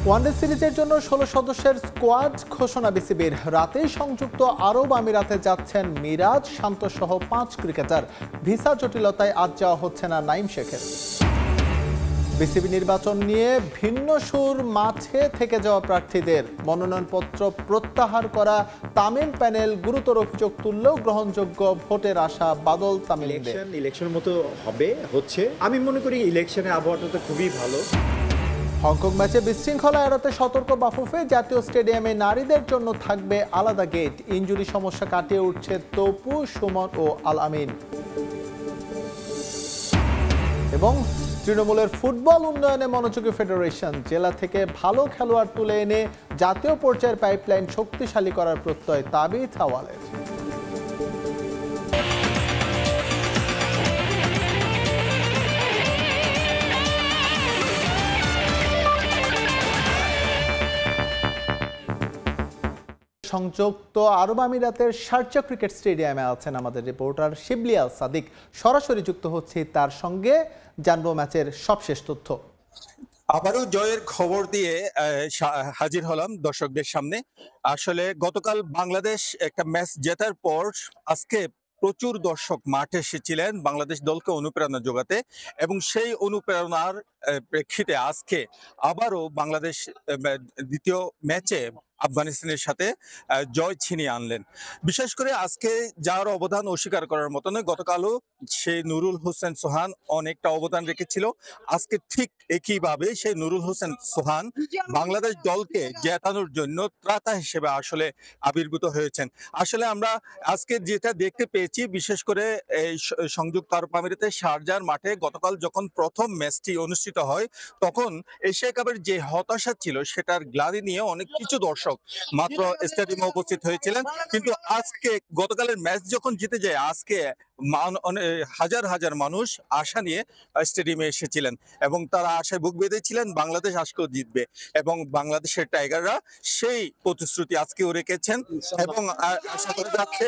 One day সিরিজের জন্য ১৬ সদস্যের স্কোয়াড ঘোষণা বিসিবির। রাতেই সংযুক্ত আরব আমিরাতে যাচ্ছেন মিরাজ শান্ত সহ ৫ ক্রিকেটার। ভিসা জটিলতায় আজ যাওয়া হচ্ছে না নাইম শেখের। বিসিবি নির্বাচন নিয়ে ভিন্ন সুর, মাঠে থেকে যাওয়া প্রার্থীদের মনোনয়নপত্র প্রত্যাহার করা তামিম প্যানেল গুরুতর অভিযোগ তুললেও গ্রহণযোগ্য ভোটের আশা বাদল তামিমদের। ইলেকশন মতো হচ্ছে। আমি মনে করি ইলেকশনের আবহাওয়াটা তো খুবই ভালো। হংকং ম্যাচে বিশৃঙ্খলা এড়াতে সতর্ক বাফুফে। জাতীয় স্টেডিয়ামে নারীদের জন্য থাকবে আলাদা গেট। ইনজুরি সমস্যা কাটিয়ে উঠছে তপু, সুমন ও আল আমিন। এবং তৃণমূলের ফুটবল উন্নয়নে মনোযোগী ফেডারেশন। জেলা থেকে ভালো খেলোয়াড় তুলে এনে জাতীয় পর্যায়ের পাইপলাইন শক্তিশালী করার প্রত্যয় তাবিথ আওয়ালের। সংযুক্ত আরব আমিরাতের শারজা ক্রিকেট স্টেডিয়ামে আছেন আমাদের রিপোর্টার শিবলি আল সাদিক। সরাসরি যুক্ত হচ্ছে তার সঙ্গে, জানবো ম্যাচের সবশেষ তথ্য। আবারও জয়ের খবর দিয়ে হাজির হলাম দর্শকদের সামনে। আসলে গতকাল বাংলাদেশ একটা ম্যাচ জেতার পর আজকে প্রচুর দর্শক মাঠে এসেছিলেন বাংলাদেশ দলকে অনুপ্রেরণা যোগাতে, এবং সেই অনুপ্রেরণার প্রেক্ষিতে আজকে আবারও বাংলাদেশ দ্বিতীয় ম্যাচে আফগানিস্তানের সাথে জয় ছিনিয়ে আনলেন। বিশেষ করে আজকে যার অবদান অস্বীকার করার মতো নয়, গতকালও সেই নুরুল হোসেন সোহান অনেকটা অবদান রেখেছিল। আজকে ঠিক একইভাবে সেই নুরুল হোসেন সোহান বাংলাদেশ দলকে জেতানোর জন্য ত্রাতা হিসেবে আসলে আবির্ভূত হয়েছেন। আসলে আমরা আজকে যেটা দেখতে পেয়েছি, বিশেষ করে এই সংযুক্ত আরব আমিরাতের শারজার মাঠে গতকাল যখন প্রথম ম্যাচটি অনুষ্ঠিত হয়, তখন এশিয়া কাপের যে হতাশা ছিল সেটার গ্লানি নিয়ে অনেক কিছু দর্শক মাত্র স্টেডিয়ামে উপস্থিত হয়েছিলেন। কিন্তু আজকে গতকালের ম্যাচ যখন জিতে যায়, আজকে হাজার হাজার মানুষ আশা নিয়ে স্টেডিয়ামে এসেছিলেন এবং তারা আশায় বুক বেঁধেছিলেন বাংলাদেশ আজকেও জিতবে, এবং বাংলাদেশের টাইগাররা সেই প্রতিশ্রুতি আজকেও রেখেছেন। এবং আশা করা যাচ্ছে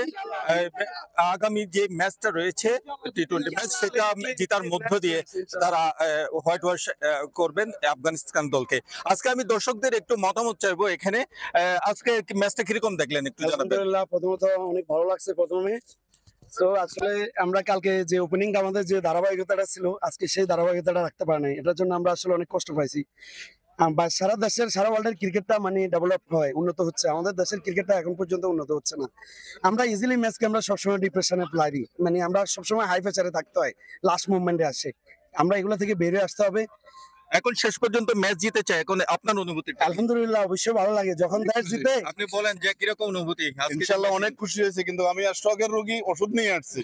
আগামী যে ম্যাচটা রয়েছে টি-20 ম্যাচ, সেটা জেতার মধ্য দিয়ে তারা হোয়াইট ওয়াশ করবেন আফগানিস্তান দলকে। আজকে আমি দর্শকদের একটু মতামত চাইবো এখানে। আজকে ম্যাচটা কিরকম দেখলেন একটু জানাবেন। আলহামদুলিল্লাহ, প্রথমত অনেক ভালো লাগছে প্রথমে। তো আসলে আমরা কালকে যে ওপেনিং আমাদের যে ধারাবাহিকতাটা ছিল, আজকে সেই ধারাবাহিকতাটা রাখতে পারে নাই। এটার জন্য আমরা আসলে অনেক কষ্ট পাইছি। সারা দেশের, সারা ওয়ার্ল্ডের ক্রিকেটটা মানে ডেভেলপ হয়, উন্নত হচ্ছে। আমাদের দেশের ক্রিকেটটা এখন পর্যন্ত উন্নত হচ্ছে না। আমরা ইজিলি ম্যাচকে আমরা সবসময় ডিপ্রেশনে ফেলাই, মানে আমরা সবসময় হাই প্রেসারে থাকতে হয়, লাস্ট মুভমেন্টে আসে। আমরা এগুলো থেকে বেরিয়ে আসতে হবে। এখন শেষ পর্যন্ত ম্যাচ জিতে চায়, এখন আপনার অনুভূতি? আলহামদুলিল্লাহ, অবশ্যই ভালো লাগে যখন দেশ জিতে। আপনি বলেন যে কিরকম অনুভূতি? ইনশাআল্লাহ অনেক খুশি হয়েছে, কিন্তু আমি আর স্ট্রোকের রোগী, ওষুধ নিয়ে আসছি।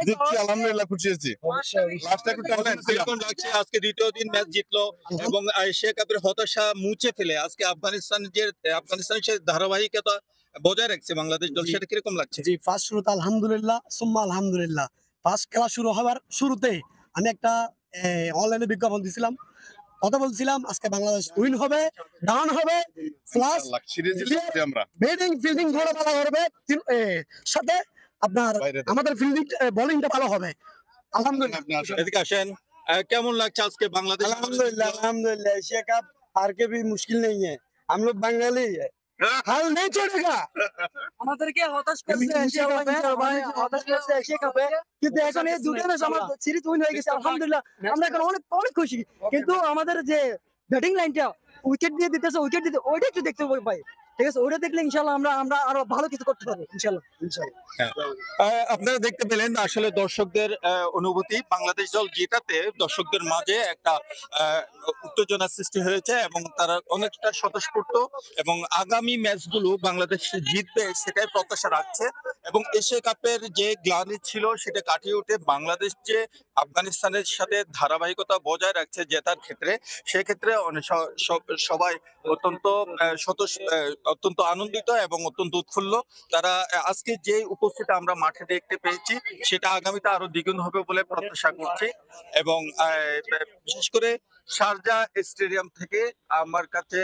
জিতছি, আলহামদুলিল্লাহ খুশি হয়েছি। লাস্ট একটু বলেন কিরকম লাগছে আজকে দ্বিতীয় দিন ম্যাচ জিতলো এবং এশিয়া কাপের হতাশা মুছে ফেলে আজকে আফগানিস্তানের সাথে ধারাবাহিকতা বজায় রাখছে বাংলাদেশ দল, সেটা কিরকম লাগছে? জি, ফার্স্ট শুরুতে আলহামদুলিল্লাহ, সুম্মা আলহামদুলিল্লাহ। ফার্স্ট খেলা শুরু হওয়ার শুরুতে আমি একটা অনলাইনে বিজ্ঞাপন দিছিলাম, কথা বলছিলাম আজকে বাংলাদেশ উইন হবে, ডাউন হবে, প্লাস আমরা ব্যাটিং ফিল্ডিং ভালো হবে, সাথে আপনার আমাদের ফিল্ডিং বোলিংটা ভালো হবে। আলহামদুলিল্লাহ। এদিকে আসেন, কেমন লাগছে আজকে বাংলাদেশ? अल्हम्दुलिल्लाह अल्हम्दुलिल्लाह, एशिया कप हार के भी मुश्किल नहीं है, हम लोग बंगाली है, हाल नहीं छोड़ेगा। আমাদেরকে হতাশ করছে এশিয়া কাপে, কিন্তু এখন এই দুটো ম্যাচ আমার সিরিজ উইন হয়ে গেছে, আলহামদুলিল্লাহ। আমরা এখন অনেক অনেক খুশি, কিন্তু আমাদের যে ব্যাটিং লাইনটা উইকেট দিয়ে দিতেছে, উইকেট দিতে ওইটা একটু দেখতে পাই, ঠিক আছে? ওইটা দেখলে ইনশাআল্লাহ আমরা আরো ভালো কিছু করতে পারবো ইনশাআল্লাহ। আপনারা দেখতে পেলেন আসলে দর্শকদের অনুভূতি। বাংলাদেশ দল জেতাতে দর্শকদের মাঝে একটা উত্তেজনা সৃষ্টি হয়েছে এবং তারা অনেকটা স্বতঃস্ফূর্ত, এবং আগামী ম্যাচগুলো বাংলাদেশ জিতবে সেটাই প্রত্যাশা রাখছে। এবং এশিয়া কাপের যে গ্লানি ছিল সেটা কাটিয়ে উঠে বাংলাদেশ যে আফগানিস্তানের সাথে ধারাবাহিকতা বজায় রাখছে জেতার ক্ষেত্রে, সেক্ষেত্রে সবাই অত্যন্ত আনন্দিত এবং অত্যন্ত উৎফুল্ল। তারা আজকে যে উপস্থিতি আমরা মাঠে দেখতে পেয়েছি সেটা আগামীতে আরো দ্বিগুণ হবে বলে প্রত্যাশা করছি। এবং বিশেষ করে শারজা স্টেডিয়াম থেকে আমার কাছে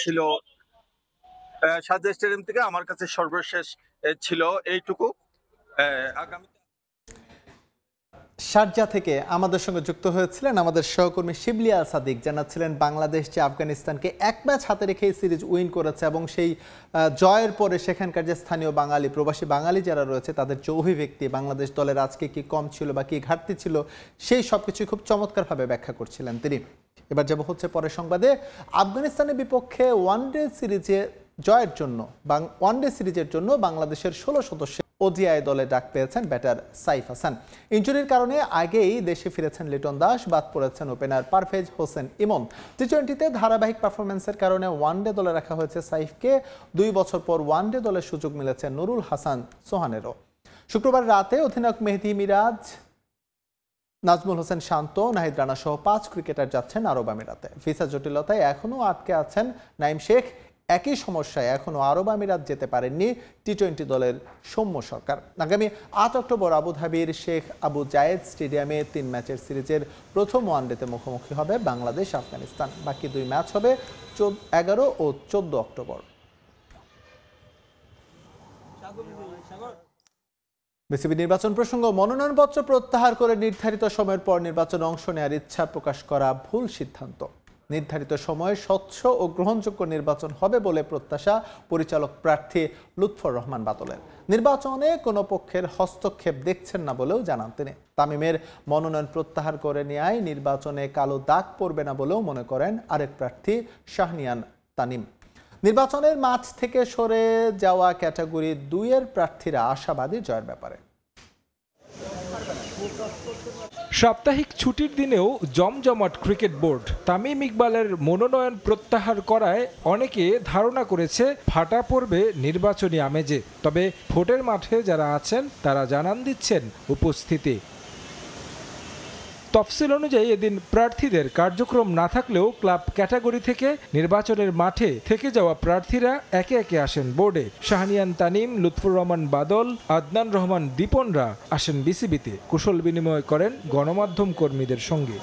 ছিল সর্বশেষ ছিল এইটুকু। আগামী শারজা থেকে আমাদের সঙ্গে যুক্ত হয়েছিলেন আমাদের সহকর্মী শিবলি আল সাদিক। জানাচ্ছিলেন বাংলাদেশ যে আফগানিস্তানকে এক ম্যাচ হাতে রেখে সিরিজ উইন করেছে এবং সেই জয়ের পরে সেখানকার যে স্থানীয় বাঙালি প্রবাসী বাঙালি যারা রয়েছে তাদের যে অভিব্যক্তি, বাংলাদেশ দলের আজকে কি কম ছিল বা কি ঘাটতি ছিল, সেই সব কিছু খুব চমৎকারভাবে ব্যাখ্যা করছিলেন তিনি। এবার যাব হচ্ছে পরের সংবাদে। আফগানিস্তানের বিপক্ষে ওয়ানডে সিরিজের জন্য বাংলাদেশের 16 সদস্যের ওডিআই দলে ডাক পেয়েছেন ব্যাটার সাইফ হাসান। ইনজুরির কারণে আগেই দেশে ফিরেছেন লিটন দাস, বাদ পড়েছেন ওপেনার পারভেজ হোসেন ইমন। টি-20তে ধারাবাহিক পারফরমেন্সের কারণে ওয়ানডে দলে রাখা হয়েছে সাইফকে। 2 বছর পর ওয়ানডে দলের সুযোগ মিলেছে নুরুল হাসান সোহানেরও। শুক্রবার রাতে অধিনায়ক মেহেদী মিরাজ, নাজমুল হোসেন শান্ত, নাহিদ রানা সহ 5 ক্রিকেটার যাচ্ছেন আরব আমিরাতে। ভিসা জটিলতায় এখনও আটকে আছেন নাইম শেখ। একই সমস্যায় এখনও আরব আমিরাত যেতে পারেননি টি-20 দলের সৌম্য সরকার। আগামী 8 অক্টোবর আবুধাবির শেখ আবু জায়েদ স্টেডিয়ামে 3 ম্যাচের সিরিজের প্রথম ওয়ানডেতে মুখোমুখি হবে বাংলাদেশ আফগানিস্তান। বাকি 2 ম্যাচ হবে 11 ও 14 অক্টোবর। বিসিবি নির্বাচন প্রসঙ্গ। মনোনয়নপত্র প্রত্যাহার করে নির্ধারিত সময়ের পর নির্বাচনে অংশ নেওয়ার ইচ্ছা প্রকাশ করা ভুল সিদ্ধান্ত। নির্ধারিত সময়ে স্বচ্ছ ও গ্রহণযোগ্য নির্বাচন হবে বলে প্রত্যাশা পরিচালক প্রার্থী লুৎফর রহমান বাদলের। নির্বাচনে কোনো পক্ষের হস্তক্ষেপ দেখছেন না বলেও জানান তিনি। তামিমের মনোনয়ন প্রত্যাহার করে নেওয়ায় নির্বাচনে কালো দাগ পড়বে না বলেও মনে করেন আরেক প্রার্থী শাহনিয়ান তানিম। নির্বাচনের মাঠ থেকে সরে যাওয়া ক্যাটাগরি 2-এর প্রার্থীরা আশাবাদী জয়ের ব্যাপারে। সাপ্তাহিক ছুটির দিনেও জমজমাট ক্রিকেট বোর্ড। তামিম ইকবালের মনোনয়ন প্রত্যাহার করায় অনেকে ধারণা করেছে ফাটা পড়বে নির্বাচনী আমেজে। তবে ভোটের মাঠে যারা আছেন তারা জানান দিচ্ছেন উপস্থিতি। তফসিল অনুযায়ী এদিন প্রার্থীদের কার্যক্রম না থাকলেও ক্লাব ক্যাটাগরি থেকে নির্বাচনের মাঠে থেকে যাওয়া প্রার্থীরা একে একে আসেন বোর্ডে। শাহনিয়ান তানিম, লুৎফর রহমান বাদল, আদনান রহমান দীপনরা আসেন বিসিবিতে। কুশল বিনিময় করেন গণমাধ্যম কর্মীদের সঙ্গে।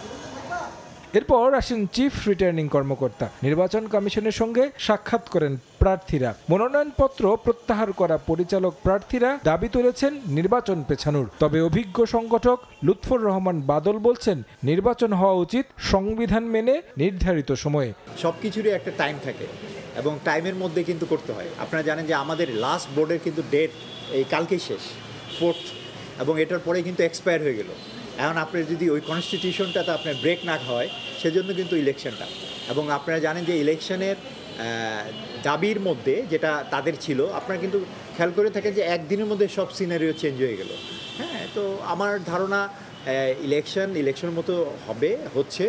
এরপর আসেন চিফ রিটার্নিং কর্মকর্তা। নির্বাচন কমিশনের সঙ্গে সাক্ষাৎ করেন প্রার্থীরা। মনোনয়নপত্র প্রত্যাহার করা পরিচালক প্রার্থীরা দাবি তুলেছেন নির্বাচন পেছানোর। তবে অভিজ্ঞ সংগঠক লুৎফর রহমান বাদল বলছেন নির্বাচন হওয়া উচিত সংবিধান মেনে নির্ধারিত সময়ে। সবকিছুরই একটা টাইম থাকে এবং টাইমের মধ্যে কিন্তু করতে হয়। আপনারা জানেন যে আমাদের লাস্ট বোর্ডের কিন্তু ডেট এই কালকেই শেষ, 4th, এবং এটার পরে কিন্তু এক্সপায়ার হয়ে গেল। এখন আপনার যদি ওই কনস্টিটিউশনটাতে আপনার ব্রেক না হয়, সেজন্য কিন্তু ইলেকশনটা, এবং আপনারা জানেন যে ইলেকশনের দাবির মধ্যে যেটা তাদের ছিল, আপনারা কিন্তু খেয়াল করে থাকেন যে একদিনের মধ্যে সব সিনারিও চেঞ্জ হয়ে গেল। হ্যাঁ, তো আমার ধারণা ইলেকশন মতো হচ্ছে।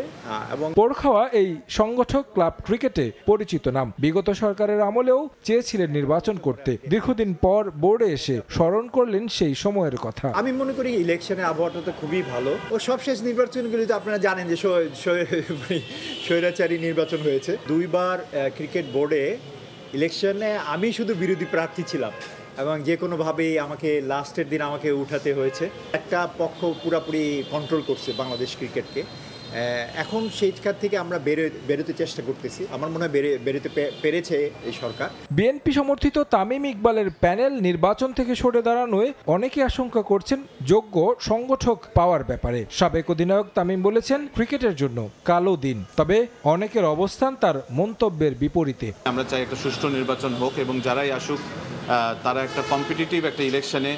এবং পোড়খাওয়া এই সংগঠক ক্লাব ক্রিকেটে পরিচিত নাম। বিগত সরকারের আমলেও চেয়েছিলেন নির্বাচন করতে। দীর্ঘদিন পর বোর্ডে এসে স্মরণ করলেন সেই সময়ের কথা। আমি মনে করি ইলেকশনের আবহাওয়াটা তো খুবই ভালো। ও সবশেষ নির্বাচনগুলি তো আপনারা জানেন যে স্বৈরাচারী নির্বাচন হয়েছে। 2 বার ক্রিকেট বোর্ডে ইলেকশনে আমি শুধু বিরোধী প্রার্থী ছিলাম এবং যে কোনোভাবেই আমাকে লাস্টের দিন আমাকে উঠাতে হয়েছে। একটা পক্ষ পুরোপুরি কন্ট্রোল করছে বাংলাদেশ ক্রিকেটকে। এখন সেইখান থেকে আমরা বেরোতে চেষ্টা করতেছি। আমার মনে হয় বেরোতে পেরেছে এই সরকার। বিএনপি সমর্থিত তামিম ইকবালের প্যানেল নির্বাচন থেকে সরে দাঁড়ানোয় অনেকে আশঙ্কা করছেন যোগ্য সংগঠক পাওয়ার ব্যাপারে। সাবেক অধিনায়ক তামিম বলেছেন ক্রিকেটের জন্য কালো দিন। তবে অনেকের অবস্থান তার মন্তব্যের বিপরীতে। আমরা চাই একটা সুষ্ঠু নির্বাচন হোক এবং যারাই আসুক তারা একটা কম্পিটিটিভ একটা ইলেকশনে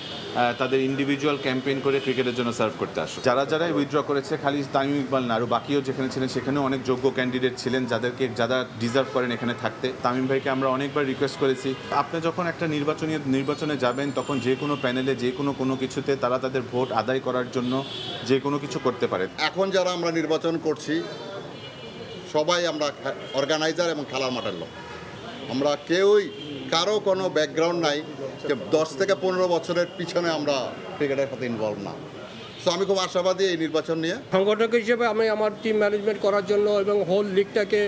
তাদের ইন্ডিভিজুয়াল ক্যাম্পেইন করে ক্রিকেটের জন্য সার্ভ করতে আসুক। যারাই উইথড্র করেছে, খালি তামিম ইকবাল না, আরও বাকিও যেখানে ছিলেন সেখানেও অনেক যোগ্য ক্যান্ডিডেট ছিলেন যারা ডিজার্ভ করেন এখানে থাকতে। তামিম ভাইকে আমরা অনেকবার রিকোয়েস্ট করেছি, আপনি যখন একটা নির্বাচনে যাবেন তখন যে কোনো প্যানেলে যে কোনো কিছুতে তারা তাদের ভোট আদায় করার জন্য যে কোনো কিছু করতে পারে। এখন যারা আমরা নির্বাচন করছি সবাই আমরা অর্গানাইজার এবং খেলার মাঠের লোক। আমরা কেউই কারো কোনো ব্যাকগ্রাউন্ড নাই যে 10 থেকে 15 বছরের পিছনে আমরা ক্রিকেটের সাথে ইনভলভ না। সো আমি খুব আশাবাদী এই নির্বাচন নিয়ে। সংগঠক হিসেবে আমি আমার টিম ম্যানেজমেন্ট করার জন্য এবং হোল লিগটাকে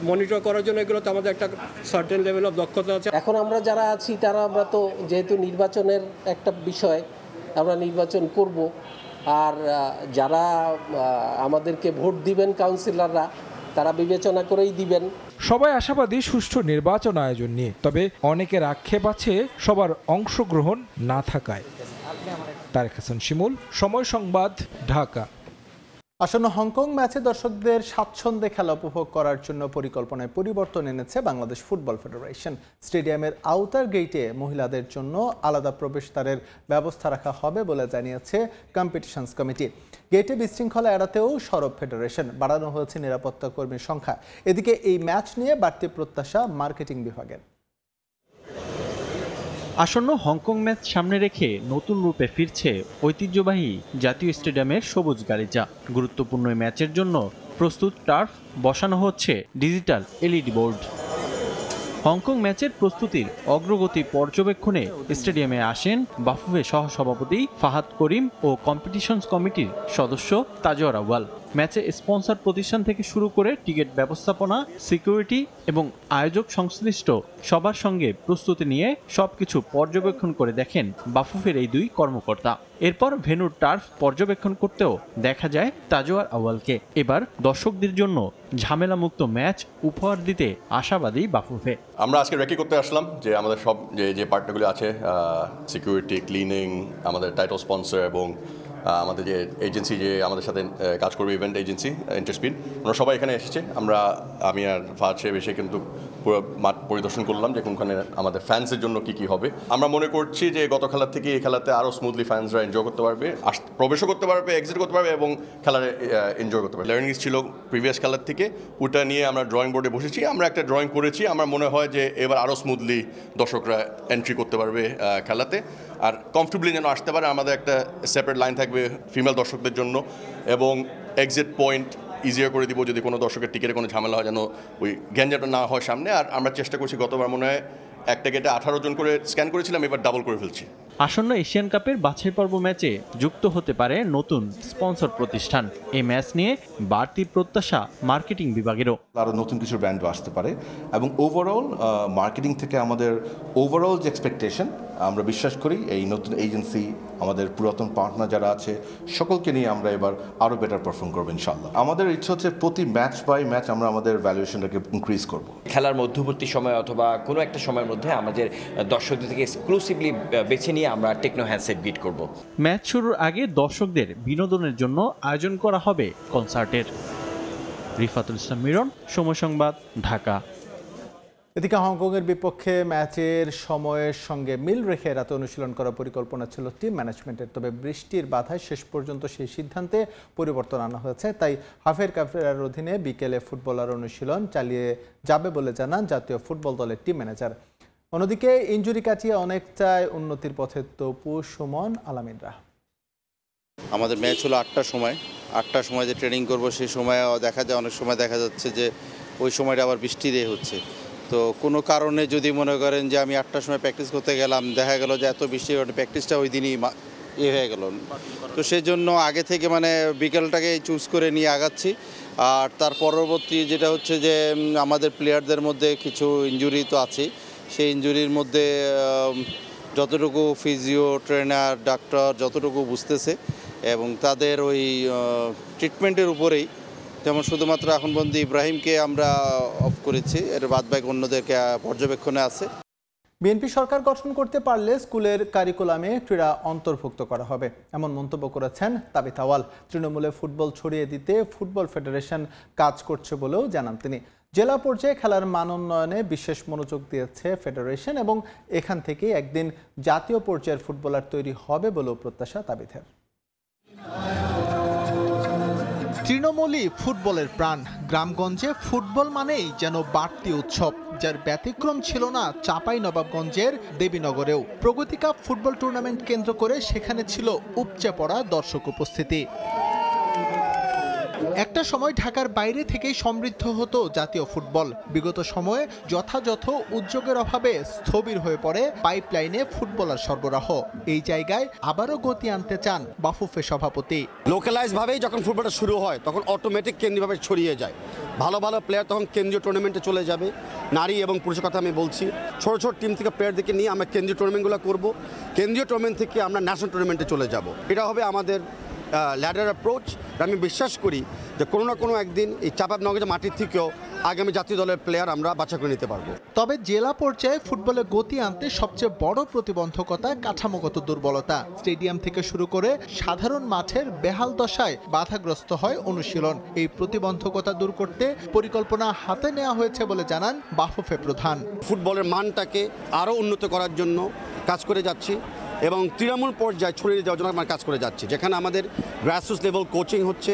মনিটর করার জন্য এগুলোতে আমাদের একটা সার্টেন লেভেল অফ দক্ষতা আছে। এখন আমরা যারা আছি তারা আমরা তো যেহেতু নির্বাচনের একটা বিষয়, আমরা নির্বাচন করব। আর যারা আমাদেরকে ভোট দিবেন কাউন্সিলররা, তারা বিবেচনা করেই দিবেন। সবাই আশাবাদী সুষ্ঠু নির্বাচন আয়োজন নিয়ে। তবে অনেকের আক্ষেপ আছে সবার অংশগ্রহণ না থাকায়। তারেক হাসান শিমুল, সময় সংবাদ, ঢাকা। আসন্ন হংকং ম্যাচে দর্শকদের স্বাচ্ছন্দ্যে খেলা উপভোগ করার জন্য পরিকল্পনায় পরিবর্তন এনেছে বাংলাদেশ ফুটবল ফেডারেশন। স্টেডিয়ামের আউটার গেটে মহিলাদের জন্য আলাদা প্রবেশদ্বারের ব্যবস্থা রাখা হবে বলে জানিয়েছে কম্পিটিশনস কমিটি। গেটে বিশৃঙ্খলা এড়াতেও সরব ফেডারেশন, বাড়ানো হয়েছে নিরাপত্তা কর্মীর সংখ্যা। এদিকে এই ম্যাচ নিয়ে বাড়তি প্রত্যাশা মার্কেটিং বিভাগের। আসন্ন হংকং ম্যাচ সামনে রেখে নতুন রূপে ফিরছে ঐতিহ্যবাহী জাতীয় স্টেডিয়ামের সবুজ গালিচা। গুরুত্বপূর্ণ ম্যাচের জন্য প্রস্তুত টার্ফ, বসানো হচ্ছে ডিজিটাল এলইডি বোর্ড। হংকং ম্যাচের প্রস্তুতির অগ্রগতি পর্যবেক্ষণে স্টেডিয়ামে আসেন বাফুফে সহসভাপতি ফাহাদ করিম ও কম্পিটিশনস কমিটির সদস্য তাজওয়ার আউয়াল। ম্যাচে স্পন্সর প্রতিষ্ঠান থেকে শুরু করে টিকিট ব্যবস্থাপনা, সিকিউরিটি এবং আয়োজক সংশ্লিষ্ট সবার সঙ্গে প্রস্তুতি নিয়ে সবকিছু পর্যবেক্ষণ করে দেখেন বাফুফের এই দুই কর্মকর্তা। এরপর ভেন্যুর টার্ফ পর্যবেক্ষণ করতেও দেখা যায় তাজওয়ার আউয়ালকে। এবার দর্শকদের জন্য ঝামেলামুক্ত ম্যাচ উপহার দিতে আশাবাদী বাফুফে। আমরা আজকে রেকি করতে আসলাম যে আমাদের সব যে পার্টনারগুলো আছে, সিকিউরিটি, ক্লিনিং, আমাদের টাইটেল স্পন্সর এবং আমাদের যে এজেন্সি যে আমাদের সাথে কাজ করবে, ইভেন্ট এজেন্সি ইন্টারস্পিড, ওরা সবাই এখানে এসেছে। আমি আর ফাহাদ সাহেব এসে কিন্তু পুরো মাঠ পরিদর্শন করলাম যে কোনখানে আমাদের ফ্যান্সের জন্য কি হবে। আমরা মনে করছি যে গত খেলার থেকে এই খেলাতে আরও স্মুথলি ফ্যান্সরা এনজয় করতে পারবে, প্রবেশও করতে পারবে, এক্সিট করতে পারবে এবং খেলার এনজয় করতে পারবে। লার্নিংস ছিল প্রিভিয়াস খেলার থেকে, ওটা নিয়ে আমরা ড্রয়িং বোর্ডে বসেছি, আমরা একটা ড্রয়িং করেছি। আমার মনে হয় যে এবার আরও স্মুথলি দর্শকরা এন্ট্রি করতে পারবে খেলাতে, আর কমফর্টেবলি যেন আসতে পারে। আমাদের একটা সেপারেট লাইন থাকবে ফিমেল দর্শকদের জন্য এবং এক্সিট পয়েন্ট ইজিয়ার করে দিব যদি কোনো দর্শকের টিকিটে কোনো ঝামেলা হয়, যেন ওই গ্যাঞ্জাটা না হয় সামনে। আর আমরা চেষ্টা করছি, গতবার মনে হয় একটা গেটে 18 জন করে স্ক্যান করেছিলাম, এবার ডাবল করে ফেলছি। আসন্ন এশিয়ান কাপের বাছাই পর্ব ম্যাচে যুক্ত হতে পারে নতুন স্পন্সর প্রতিষ্ঠান। এই ম্যাচ নিয়ে বাড়তি প্রত্যাশা মার্কেটিং বিভাগেরও। আরও নতুন কিছু ব্র্যান্ডও আসতে পারে এবং ওভারঅল মার্কেটিং থেকে আমাদের ওভারঅল যে এক্সপেকটেশন, আমরা বিশ্বাস করি এই নতুন এজেন্সি, আমাদের পুরাতন পার্টনার যারা আছে, সকলকে নিয়ে আমরা এবার আরও বেটার পারফর্ম করবো ইনশাল্লাহ। আমাদের ইচ্ছা হচ্ছে প্রতি ম্যাচ বাই ম্যাচ আমরা আমাদের ভ্যালুয়েশনটাকে ইনক্রিজ করব। খেলার মধ্যবর্তী সময় অথবা কোনো একটা সময়ের মধ্যে আমাদের দর্শকদের থেকে এক্সক্লুসিভলি বেছে নিয়ে আমরা টেকনো হ্যান্ডসেট গিফট করব। ম্যাচ শুরুর আগে দর্শকদের বিনোদনের জন্য আয়োজন করা হবে কনসার্টের। রিফাতুল ইসলাম মিরন, সময় সংবাদ, ঢাকা। এদিকে হংকংয়ের বিপক্ষে ম্যাচের সময়ের সঙ্গে মিল রেখে রাতে অনুশীলন করার পরিকল্পনা ছিল টিম ম্যানেজমেন্টের, তবে বৃষ্টির বাধায় শেষ পর্যন্ত সেই সিদ্ধান্তে পরিবর্তন আনা হয়েছে। তাই হাফের কাফেরার অধীনে বিকেলে ফুটবলার অনুশীলন চালিয়ে যাবে বলে জানান জাতীয় ফুটবল দলের টিম ম্যানেজার। অন্যদিকে ইনজুরি কাটিয়ে অনেকটাই উন্নতির পথে তপু, সুমন, আলামিনরা। আমাদের ম্যাচ হলো 8টার সময়। 8টার সময় যে ট্রেনিং করব সেই সময় দেখা যায়, অনেক সময় দেখা যাচ্ছে যে ওই সময়টা আবার বৃষ্টিতে হচ্ছে। তো কোনো কারণে যদি মনে করেন যে আমি 8টার সময় প্র্যাকটিস করতে গেলাম, দেখা গেল যে এত বৃষ্টির কারণে প্র্যাকটিসটা ওই দিনই হয়ে গেল। তো সেই জন্য আগে থেকে বিকেলটাকে চুজ করে নিয়ে আগাচ্ছি। আর তার পরবর্তী যেটা হচ্ছে যে আমাদের প্লেয়ারদের মধ্যে কিছু ইনজুরি তো আছে, সেই ইনজুরির মধ্যে যতটুকু ফিজিও ট্রেনার, ডাক্তার যতটুকু বুঝতেছে এবং তাদের ওই ট্রিটমেন্টের উপরেই, যেমন শুধুমাত্র এখন পর্যন্ত ইব্রাহিমকে আমরা অফ করেছি, এর বাদবাকি অন্যদেরকে পর্যবেক্ষণে আছে। বিএনপি সরকার গঠন করতে পারলে স্কুলের কারিকুলামে ক্রীড়া অন্তর্ভুক্ত করা হবে, এমন মন্তব্য করেছেন তাবিথ আউয়াল। তৃণমূলে ফুটবল ছড়িয়ে দিতে ফুটবল ফেডারেশন কাজ করছে বলেও জানান তিনি। জেলা পর্যায়ে খেলার মান উন্নয়নে বিশেষ মনোযোগ দিয়েছে ফেডারেশন এবং এখান থেকে একদিন জাতীয় পর্যায়ের ফুটবলার তৈরি হবে বলেও প্রত্যাশা তাবিথের। তৃণমূলই ফুটবলের প্রাণ। গ্রামগঞ্জে ফুটবল মানেই যেন বাড়তি উৎসব, যার ব্যতিক্রম ছিল না চাঁপাইনবাবগঞ্জের দেবীনগরেও। প্রগতি কাপ ফুটবল টুর্নামেন্ট কেন্দ্র করে সেখানে ছিল উপচে পড়া দর্শক উপস্থিতি। একটা সময় ঢাকার বাইরে থেকেই সমৃদ্ধ হতো জাতীয় ফুটবল। বিগত সময়ে যথাযথ উদ্যোগের অভাবে স্থবির হয়ে পড়ে পাইপলাইনে ফুটবলার সরবরাহ। এই জায়গায় আবারও গতি আনতে চান বাফুফে সভাপতি। লোকালাইজ ভাবেই যখন ফুটবলটা শুরু হয় তখন অটোমেটিক কেন্দ্রীয়ভাবে ছড়িয়ে যায়। ভালো ভালো প্লেয়ার তখন কেন্দ্রীয় টুর্নামেন্টে চলে যাবে। নারী এবং পুরুষের কথা আমি বলছি, ছোট ছোট টিম থেকে প্লেয়ারদেরকে নিয়ে আমরা কেন্দ্রীয় টুর্নামেন্টগুলো করব। কেন্দ্রীয় টুর্নামেন্ট থেকে আমরা ন্যাশনাল টুর্নামেন্টে চলে যাব। এটা হবে আমাদের ল্যাডার অ্যাপ্রোচ। আমি বিশ্বাস করি যে কোনো না কোনো একদিন এই চাঁপাইনবাবগঞ্জ মাটির থেকেও আগামী জাতীয় দলের প্লেয়ার আমরা বাছাই করে নিতে পারবো। তবে জেলা পর্যায়ে ফুটবলে গতি আনতে সবচেয়ে বড় প্রতিবন্ধকতা কাঠামোগত দুর্বলতা। স্টেডিয়াম থেকে শুরু করে সাধারণ মাঠের বেহাল দশায় বাধাগ্রস্ত হয় অনুশীলন। এই প্রতিবন্ধকতা দূর করতে পরিকল্পনা হাতে নেওয়া হয়েছে বলে জানান বাফুফে প্রধান। ফুটবলের মানটাকে আরও উন্নত করার জন্য কাজ করে যাচ্ছি এবং তৃণমূল পর্যায়ে ছড়িয়ে দেওয়ার জন্য আমরা কাজ করে যাচ্ছি, যেখানে আমাদের গ্রাসরুটস লেভেল কোচিং হচ্ছে,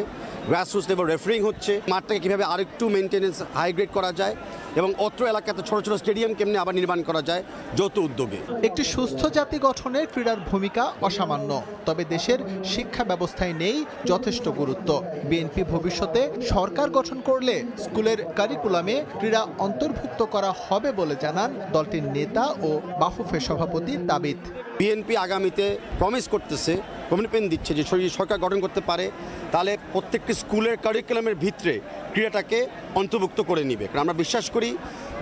গ্রাসরুটস লেভেল রেফারিং হচ্ছে, মাঠটাকে কীভাবে আরেকটু মেনটেনেন্স হাইগ্রেড করা যায় এবং অত্র এলাকাতে ছোট ছোট স্টেডিয়াম কেমনে আবার নির্মাণ করা যায় যৌথ উদ্যোগে। একটি সুস্থ জাতি গঠনে ক্রীড়ার ভূমিকা অসামান্য, তবে দেশের শিক্ষা ব্যবস্থায় নেই যথেষ্ট গুরুত্ব। বিএনপি ভবিষ্যতে সরকার গঠন করলে স্কুলের কারিকুলামে ক্রীড়া অন্তর্ভুক্ত করা হবে বলে জানান দলটির নেতা ও বাফুফে সভাপতি তাবিথ। বিএনপি আগামীতে প্রমিস করতেছে, কমিটমেন্ট দিচ্ছে যে যদি সরকার গঠন করতে পারে তাহলে প্রত্যেকটি স্কুলের কারিকুলামের ভিতরে ক্রীড়াটাকে অন্তর্ভুক্ত করে নিবে। কারণ আমরা বিশ্বাস করি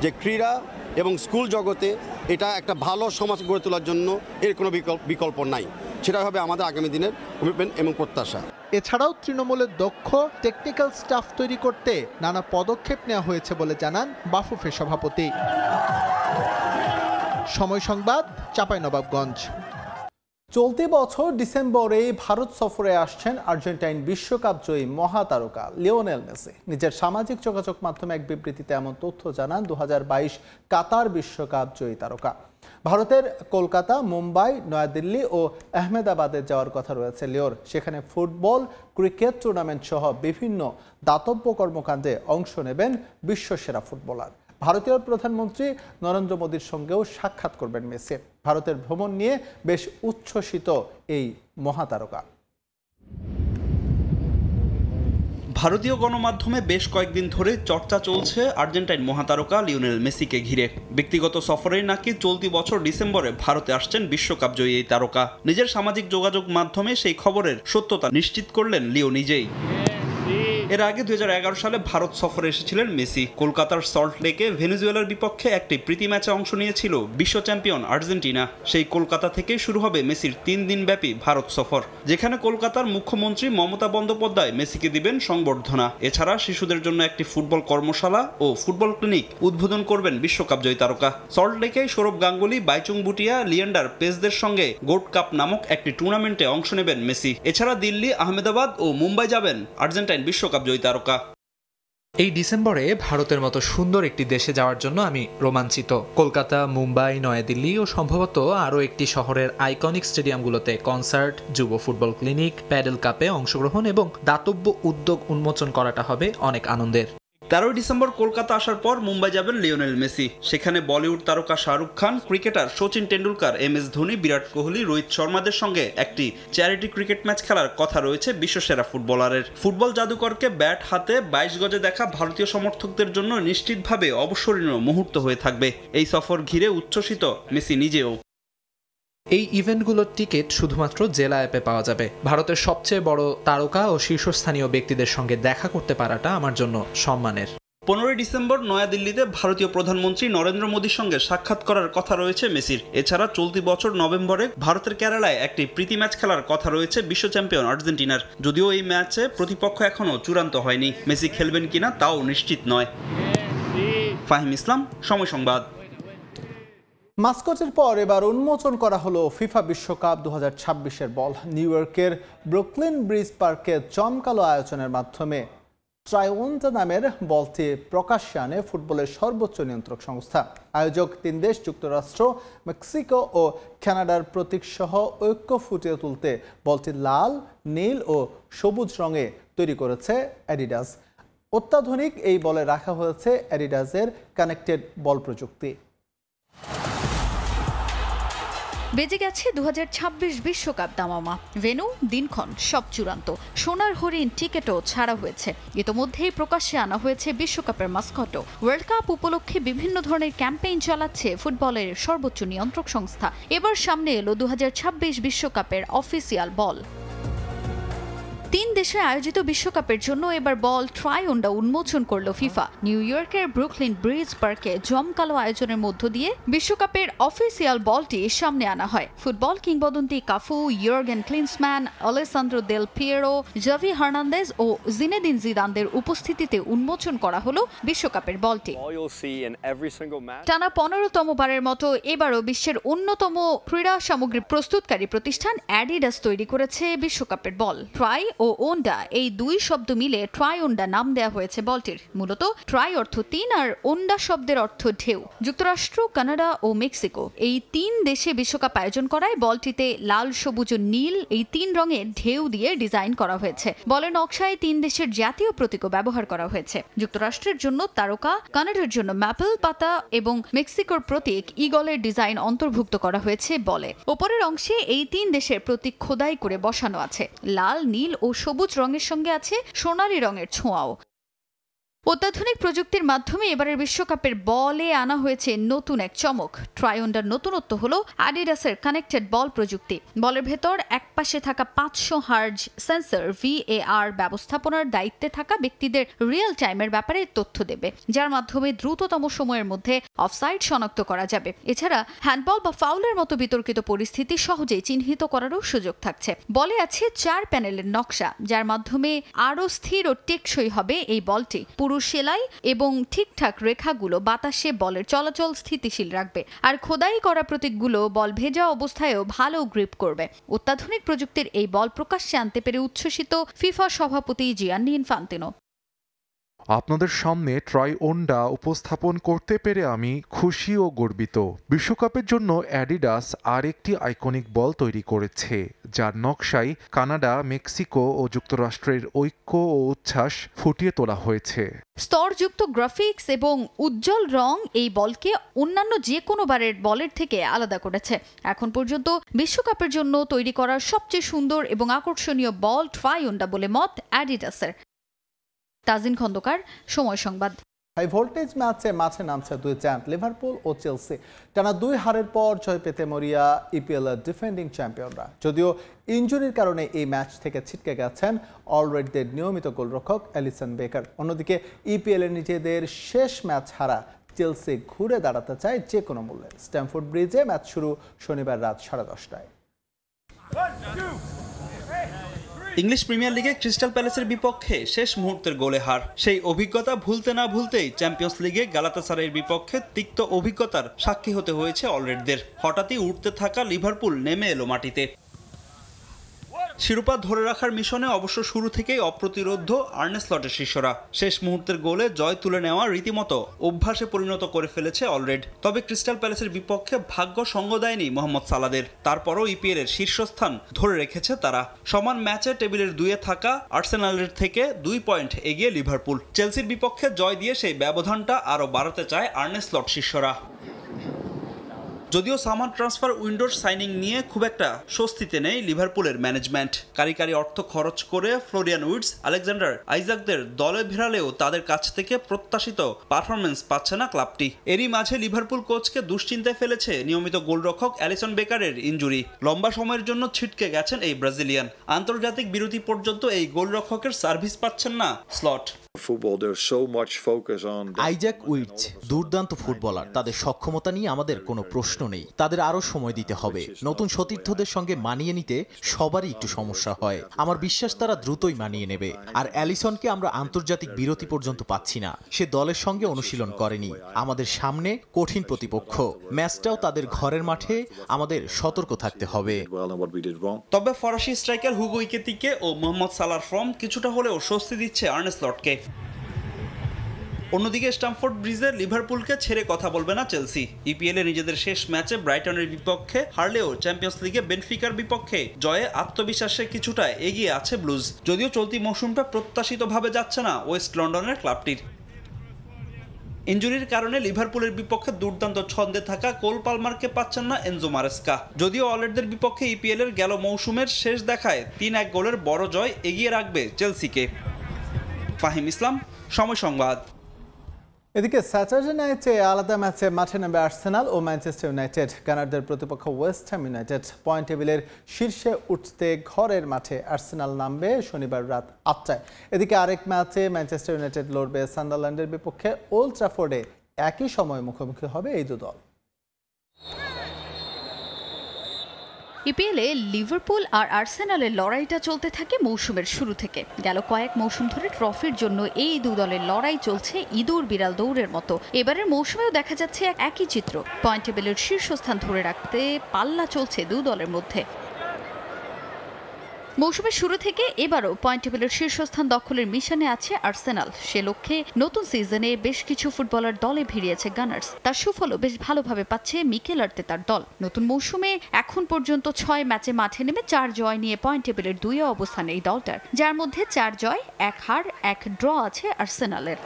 যে ক্রীড়া এবং স্কুল জগতে এটা একটা ভালো সমাজ গড়ে তোলার জন্য এর কোনো বিকল্প নাই। সেটা হবে আমাদের আগামী দিনের কমিটমেন্ট এবং প্রত্যাশা। এছাড়াও তৃণমূলের দক্ষ টেকনিক্যাল স্টাফ তৈরি করতে নানা পদক্ষেপ নেওয়া হয়েছে বলে জানান বাফুফে সভাপতি। সময় সংবাদ, চাঁপাইনবাবগঞ্জ। চলতি বছর ডিসেম্বরে ভারত সফরে আসছেন আর্জেন্টাইন বিশ্বকাপ জয়ী মহাতারকা লিওনেল মেসি। নিজের সামাজিক যোগাযোগ মাধ্যমে এক বিবৃতিতে এমন তথ্য জানান 2022 কাতার বিশ্বকাপ জয়ী তারকা। ভারতের কলকাতা, মুম্বাই, নয়াদিল্লি ও আহমেদাবাদে যাওয়ার কথা রয়েছে লিওর। সেখানে ফুটবল, ক্রিকেট টুর্নামেন্ট সহ বিভিন্ন দাতব্য কর্মকাণ্ডে অংশ নেবেন বিশ্বসেরা ফুটবলার। ভারতীয় প্রধানমন্ত্রী নরেন্দ্র মোদীর সঙ্গেও সাক্ষাৎ করবেন মেসি। ভারতের ভ্রমণ নিয়ে বেশ উচ্ছ্বসিত এই মহাতারকা। ভারতীয় গণমাধ্যমে বেশ কয়েকদিন ধরে চর্চা চলছে আর্জেন্টাইন মহাতারকা লিওনেল মেসিকে ঘিরে। ব্যক্তিগত সফরেই নাকি চলতি বছর ডিসেম্বরে ভারতে আসছেন বিশ্বকাপ জয়ী এই তারকা। নিজের সামাজিক যোগাযোগ মাধ্যমে সেই খবরের সত্যতা নিশ্চিত করলেন লিও নিজেই। এর আগে 2011 সালে ভারত সফরে এসেছিলেন মেসি। কলকাতার সল্ট লেকে ভেনেজুয়েলার বিপক্ষে একটি প্রীতি ম্যাচে অংশ নিয়েছিল বিশ্ব চ্যাম্পিয়ন আর্জেন্টিনা। সেই কলকাতা থেকেই শুরু হবে মেসির 3 দিনব্যাপী ভারত সফর, যেখানে কলকাতার মুখ্যমন্ত্রী মমতা বন্দ্যোপাধ্যায় মেসিকে দিবেন সংবর্ধনা। এছাড়া শিশুদের জন্য একটি ফুটবল কর্মশালা ও ফুটবল ক্লিনিক উদ্বোধন করবেন বিশ্বকাপ জয়ী তারকা। সল্ট লেকে সৌরভ গাঙ্গুলি, বাইচুং বুটিয়া, লিয়েন্ডার পেসদের সঙ্গে গোল্ড কাপ নামক একটি টুর্নামেন্টে অংশ নেবেন মেসি। এছাড়া দিল্লি, আহমেদাবাদ ও মুম্বাই যাবেন আর্জেন্টাইন বিশ্বকাপ জয়ী তারকা। এই ডিসেম্বরে ভারতের মতো সুন্দর একটি দেশে যাওয়ার জন্য আমি রোমাঞ্চিত। কলকাতা, মুম্বাই, নয়াদিল্লি ও সম্ভবত আরও একটি শহরের আইকনিক স্টেডিয়ামগুলোতে কনসার্ট, যুব ফুটবল ক্লিনিক, প্যাডেল কাপে অংশগ্রহণ এবং দাতব্য উদ্যোগ উন্মোচন করাটা হবে অনেক আনন্দের। 13 ডিসেম্বর কলকাতা আসার পর মুম্বাই যাবেন লিওনেল মেসি। সেখানে বলিউড তারকা শাহরুখ খান, ক্রিকেটার সচিন টেন্ডুলকার, MS ধোনি, বিরাট কোহলি, রোহিত শর্মাদের সঙ্গে একটি চ্যারিটি ক্রিকেট ম্যাচ খেলার কথা রয়েছে বিশ্বসেরা ফুটবলারের। ফুটবল জাদুকরকে ব্যাট হাতে 22 গজে দেখা ভারতীয় সমর্থকদের জন্য নিশ্চিতভাবে অবসরণীয় মুহূর্ত হয়ে থাকবে। এই সফর ঘিরে উচ্ছ্বসিত মেসি নিজেও। এই ইভেন্টগুলোর টিকিট শুধুমাত্র জেলা অ্যাপে পাওয়া যাবে। ভারতের সবচেয়ে বড় তারকা ও শীর্ষস্থানীয় ব্যক্তিদের সঙ্গে দেখা করতে পারাটা আমার জন্য সম্মানের। 15 ডিসেম্বর নয়াদিল্লিতে ভারতীয় প্রধানমন্ত্রী নরেন্দ্র মোদীর সঙ্গে সাক্ষাৎ করার কথা রয়েছে মেসির। এছাড়া চলতি বছর নভেম্বরে ভারতের কেরালায় একটি প্রীতি ম্যাচ খেলার কথা রয়েছে বিশ্ব চ্যাম্পিয়ন আর্জেন্টিনার। যদিও এই ম্যাচে প্রতিপক্ষ এখনও চূড়ান্ত হয়নি, মেসি খেলবেন কিনা তাও নিশ্চিত নয়। ফাহিম ইসলাম, সময় সংবাদ। মাস্কটের পর এবার উন্মোচন করা হলো ফিফা বিশ্বকাপ 2026-এর বল। নিউ ইয়র্কের ব্রুকলিন ব্রিজ পার্কে জমকালো আয়োজনের মাধ্যমে ট্রাইওন্টা নামের বলটি প্রকাশ্যে আনে ফুটবলের সর্বোচ্চ নিয়ন্ত্রক সংস্থা। আয়োজক 3 দেশ যুক্তরাষ্ট্র, মেক্সিকো ও কানাডার প্রতীক সহ ঐক্য ফুটিয়ে তুলতে বলটি লাল, নীল ও সবুজ রঙে তৈরি করেছে অ্যাডিডাস। অত্যাধুনিক এই বলে রাখা হয়েছে অ্যাডিডাসের কানেক্টেড বল প্রযুক্তি। বেজে গেছে 2026 বিশ্বকাপ দামামা। ভেন্যু, দিনক্ষণ সব চূড়ান্ত। সোনার হরিণ টিকেটও ছাড়া হয়েছে। ইতোমধ্যেই প্রকাশ্যে আনা হয়েছে বিশ্বকাপের মাস্কটও। ওয়ার্ল্ড কাপ উপলক্ষে বিভিন্ন ধরনের ক্যাম্পেইন চালাচ্ছে ফুটবলের সর্বোচ্চ নিয়ন্ত্রক সংস্থা। এবার সামনে এলো 2026 বিশ্বকাপের অফিসিয়াল বল। তিন দেশে আয়োজিত বিশ্বকাপের জন্য এবার বল ট্রাইওন্ডা উন্মোচন করল ফিফা। নিউ ইয়র্কের ব্রুকলিন ব্রিজ পার্কে জমকালো আয়োজনের মধ্য দিয়ে বিশ্বকাপের অফিসিয়াল বলটি সামনে আনা হয়। ফুটবল কিংবদন্তি Cafu, Jurgen Klinsmann, Alessandro Del Piero, Xavi Hernandez ও জিনেদিন জিদানদের উপস্থিতিতে উন্মোচন করা হলো বিশ্বকাপের বলটি। টানা 15তম বারের মতো এবারও বিশ্বের অন্যতম ক্রীড়া সামগ্রী প্রস্তুতকারী প্রতিষ্ঠান অ্যাডিডাস তৈরি করেছে বিশ্বকাপের বল। ট্রাই ও ওন্ডা এই দুই শব্দ মিলে ট্রাইওন্ডা নাম দেওয়া হয়েছে বলটির। মূলত ট্রাই অর্থ 3 আর ওন্ডা শব্দের অর্থ ঢেউ। যুক্তরাষ্ট্র, কানাডা ও মেক্সিকো এই 3 দেশে বিশ্বকাপ আয়োজন করায় বলটিতে লাল, সবুজ ও নীল এই 3 রঙের ঢেউ দিয়ে ডিজাইন করা হয়েছে। বলের নকশায় 3 দেশের জাতীয় প্রতীকও ব্যবহার করা হয়েছে। যুক্তরাষ্ট্রের জন্য তারকা, কানাডার জন্য ম্যাপল পাতা এবং মেক্সিকোর প্রতীক ঈগলের ডিজাইন অন্তর্ভুক্ত করা হয়েছে বলে। ওপরের অংশে এই 3 দেশের প্রতীক খোদাই করে বসানো আছে। লাল, নীল ও সবুজ রঙের সঙ্গে আছে সোনালী রঙের ছোঁয়াও। অত্যাধুনিক প্রযুক্তির মাধ্যমে এবারের বিশ্বকাপের বলে আনা হয়েছে নতুন এক চমক। ট্রাইওন্ডার নতুনত্ব হলো অ্যাডিডাসের কানেক্টেড বল প্রযুক্তি। বলের ভেতর একপাশে থাকা 500 হার্জ সেন্সর VAR ব্যবস্থাপনার দায়িত্বে থাকা ব্যক্তিদের রিয়েল টাইমের ব্যাপারে তথ্য দেবে, যার মাধ্যমে দ্রুততম সময়ের মধ্যে অফসাইড শনাক্ত করা যাবে। এছাড়া হ্যান্ডবল বা ফাউলের মতো বিতর্কিত পরিস্থিতি সহজেই চিহ্নিত করারও সুযোগ থাকছে। বলে আছে 4 প্যানেলের নকশা, যার মাধ্যমে আরও স্থির ও টেকসই হবে এই বলটি। সেলাই এবং ঠিকঠাক রেখাগুলো বাতাসে বলের চলাচল স্থিতিশীল রাখবে, আর খোদাই করা প্রতীকগুলো বল ভেজা অবস্থায়ও ভালো গ্রিপ করবে। অত্যাধুনিক প্রযুক্তির এই বল প্রকাশ্যে আনতে পেরে উচ্ছ্বসিত ফিফা সভাপতি জিয়ান্নি ইনফান্তিনো। আপনাদের সামনে ট্রাইওন্ডা উপস্থাপন করতে পেরে আমি খুশি ও গর্বিত। বিশ্বকাপের জন্য অ্যাডিডাস আরেকটি আইকনিক বল তৈরি করেছে, যার নকশায় কানাডা, মেক্সিকো ও যুক্তরাষ্ট্রের ঐক্য ও উচ্ছ্বাস ফুটিয়ে তোলা হয়েছে। স্তরযুক্ত গ্রাফিক্স এবং উজ্জ্বল রং এই বলকে অন্যান্য যে কোনো বারের বলের থেকে আলাদা করেছে। এখন পর্যন্ত বিশ্বকাপের জন্য তৈরি করা সবচেয়ে সুন্দর এবং আকর্ষণীয় বল ট্রাইওন্ডা বলে মত অ্যাডিডাসের। তাজিন খন্দকার, সময় সংবাদ। হাই ভোল্টেজ ম্যাচে মাঠে নামছে দুই চ্যাম্প লিভারপুল ও চেলসি। টানা 2 হারের পর জয় পেতে মরিয়া EPL এর ডিফেন্ডিং চ্যাম্পিয়নরা। যদিও ইনজুরির কারণে এই ম্যাচ থেকে ছিটকে গেছেন অলরেডদের নিয়মিত গোলরক্ষক অ্যালিসন বেকার। অন্যদিকে EPL এর নিজেদের শেষ ম্যাচ হারা চেলসি ঘুরে দাঁড়াতে চায় যে কোনো মূল্যে। স্ট্যামফোর্ড ব্রিজে ম্যাচ শুরু শনিবার রাত 10:30টায়। ইংলিশ প্রিমিয়ার লিগে ক্রিস্টাল প্যালেসের বিপক্ষে শেষ মুহূর্তের গোলে হার। সেই অভিজ্ঞতা ভুলতে না ভুলতেই চ্যাম্পিয়ন্স লিগে গালাতাসারাইয়ের বিপক্ষে তিক্ত অভিজ্ঞতার সাক্ষী হতে হয়েছে অলরেডদের। হঠাৎই উঠতে থাকা লিভারপুল নেমে এলো মাটিতে। শিরোপা ধরে রাখার মিশনে অবশ্য শুরু থেকেই অপ্রতিরোধ্য আর্নে স্লটের শিষ্যরা। শেষ মুহূর্তের গোলে জয় তুলে নেওয়া রীতিমতো অভ্যাসে পরিণত করে ফেলেছে অলরেড। তবে ক্রিস্টাল প্যালেসের বিপক্ষে ভাগ্য সঙ্গ দেয়নি মোহাম্মদ সালাদের। তারপরও EPL এর শীর্ষস্থান ধরে রেখেছে তারা। সমান ম্যাচে টেবিলের 2-এ থাকা আর্সেনালের থেকে 2 পয়েন্ট এগিয়ে লিভারপুল। চেলসির বিপক্ষে জয় দিয়ে সেই ব্যবধানটা আরও বাড়াতে চায় আর্নে স্লট শিষ্যরা। যদিও সামার ট্রান্সফার উইন্ডোর সাইনিং নিয়ে খুব একটা স্বস্তিতে নেই লিভারপুলের ম্যানেজমেন্ট। কারিকারি অর্থ খরচ করে ফ্লোরিয়ান উইডস, আলেকজান্ডার আইজাকদের দলে ভেড়ালেও তাদের কাছ থেকে প্রত্যাশিত পারফরমেন্স পাচ্ছে না ক্লাবটি। এরই মাঝে লিভারপুল কোচকে দুশ্চিন্তায় ফেলেছে নিয়মিত গোলরক্ষক অ্যালিসন বেকারের ইনজুরি। লম্বা সময়ের জন্য ছিটকে গেছেন এই ব্রাজিলিয়ান। আন্তর্জাতিক বিরতি পর্যন্ত এই গোলরক্ষকের সার্ভিস পাচ্ছেন না স্লট। আইজাক উইডস দুর্দান্ত ফুটবলার, তাদের সক্ষমতা নিয়ে আমাদের কোনো প্রশ্ন নেই। তাদের আরো সময় দিতে হবে। নতুন সতীর্থদের সঙ্গে মানিয়ে নিতে সবারই একটু সমস্যা হয়। আমার বিশ্বাস তারা দ্রুতই মানিয়ে নেবে। আর অ্যালিসনকে আমরা আন্তর্জাতিক বিরতি পর্যন্ত পাচ্ছি না। সে দলের সঙ্গে অনুশীলন করেনি। আমাদের সামনে কঠিন প্রতিপক্ষ। ম্যাচটাও তাদের ঘরের মাঠে, আমাদের সতর্ক থাকতে হবে। তবে ফরাসি স্ট্রাইকার হুগো ইকেতিকে ও মোহাম্মদ সালার ফর্ম কিছুটা হলেও স্বস্তি দিচ্ছে আর্নে স্লটকে। অন্যদিকে স্ট্যামফোর্ড ব্রিজে লিভারপুলকে ছেড়ে কথা বলবে না চেলসি। EPL এ নিজেদের শেষ ম্যাচে ব্রাইটনের বিপক্ষে হারলেও চ্যাম্পিয়ন্স লিগে বেনফিকার বিপক্ষে জয়ে আত্মবিশ্বাসে কিছুটা এগিয়ে আছে ব্লুজ। যদিও চলতি মৌসুমটা প্রত্যাশিতভাবে যাচ্ছে না ওয়েস্ট লন্ডনের ক্লাবটির। ইনজুরির কারণে লিভারপুলের বিপক্ষে দুর্দান্ত ছন্দে থাকা কোল পালমারকে পাচ্ছেন না এনজো মারেস্কা। যদিও অলরেডদের বিপক্ষে EPL এর গেল মৌসুমের শেষ দেখায় 3-1 গোলের বড় জয় এগিয়ে রাখবে চেলসিকে। ফাহিম ইসলাম, সময় সংবাদ। এদিকে স্যাটারডে নাইটে আলাদা ম্যাচে মাঠে নামবে আর্সেনাল ও ম্যানচেস্টার ইউনাইটেড। গানারদের প্রতিপক্ষ ওয়েস্ট হ্যাম ইউনাইটেড। পয়েন্ট টেবিলের শীর্ষে উঠতে ঘরের মাঠে আর্সেনাল নামবে শনিবার রাত ৮টায়। এদিকে আরেক ম্যাচে ম্যানচেস্টার ইউনাইটেড লড়বে সান্ডারল্যান্ডের বিপক্ষে। ওল্ড ট্রাফোর্ডে একই সময় মুখোমুখি হবে এই দুদল। ইপিএলে লিভারপুল আর আর্সেনালের লড়াইটা চলতে থাকে মৌসুমের শুরু থেকে। গেল কয়েক মৌসুম ধরে ট্রফির জন্য এই দু দলের লড়াই চলছে ইঁদুর বিড়াল দৌড়ের মতো। এবারের মৌসুমেও দেখা যাচ্ছে একই চিত্র। পয়েন্ট টেবিলের শীর্ষস্থান ধরে রাখতে পাল্লা চলছে দু দলের মধ্যে। মৌসুমের শুরু থেকে এবারও পয়েন্ট টেবিলের শীর্ষস্থান দখলের মিশনে আছে আর্সেনাল। সে লক্ষ্যে নতুন সিজনে বেশ কিছু ফুটবলার দলে ভিড়িয়েছে গানার্স। তার সুফলও বেশ ভালোভাবে পাচ্ছে মিকেল আর্তেতার দল। নতুন মৌসুমে এখন পর্যন্ত 6 ম্যাচে মাঠে নেমে 4 জয় নিয়ে পয়েন্ট টেবিলের 2 অবস্থানে এই দলটার, যার মধ্যে 4 জয় 1 হার 1 ড্র আছে আর্সেনালের।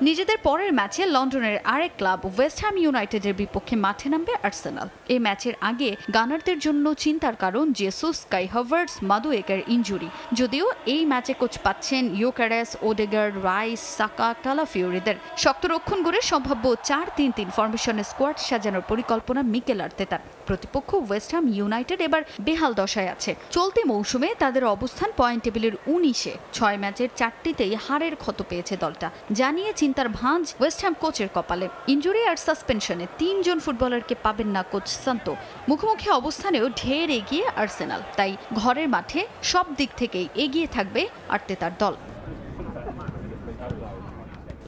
নিজেদের পরের ম্যাচে লন্ডনের আরেক ক্লাব ওয়েস্ট হ্যাম ইউনাইটেডের বিপক্ষে মাঠে নামবে আর্সেনাল। এই ম্যাচের আগে গানারদের জন্য চিন্তার কারণ জেসুস, কাই হাভার্টস, মাদুয়েকের ইনজুরি। যদিও এই ম্যাচে কোচ পাচ্ছেন ইউকারেস, ওডেগার্ড, রাইস, সাকা, কালাফিওরিদের। শক্ত রক্ষণ গড়ে সম্ভাব্য 4-3-3 ফরমেশনের স্কোয়াড সাজানোর পরিকল্পনা মিকেল আর্তেতার। প্রতিপক্ষ ওয়েস্ট হ্যাম ইউনাইটেড এবার বেহাল দশায় আছে। চলতি মৌসুমে তাদের অবস্থান পয়েন্ট টেবিলের 19-এ। 6 ম্যাচের 4টিতেই হারের ক্ষত পেয়েছে দলটা, জানিয়ে তার ভাঁজ ওয়েস্ট হ্যাম কোচের কপালে। ইনজুরি আর সাসপেনশনে 3 জন ফুটবলারকে পাবেন না কোচ সান্তো। মুখোমুখি অবস্থানেও ঢের এগিয়ে আর্সেনাল, তাই ঘরের মাঠে সব দিক থেকেই এগিয়ে থাকবে আর্তেতার দল।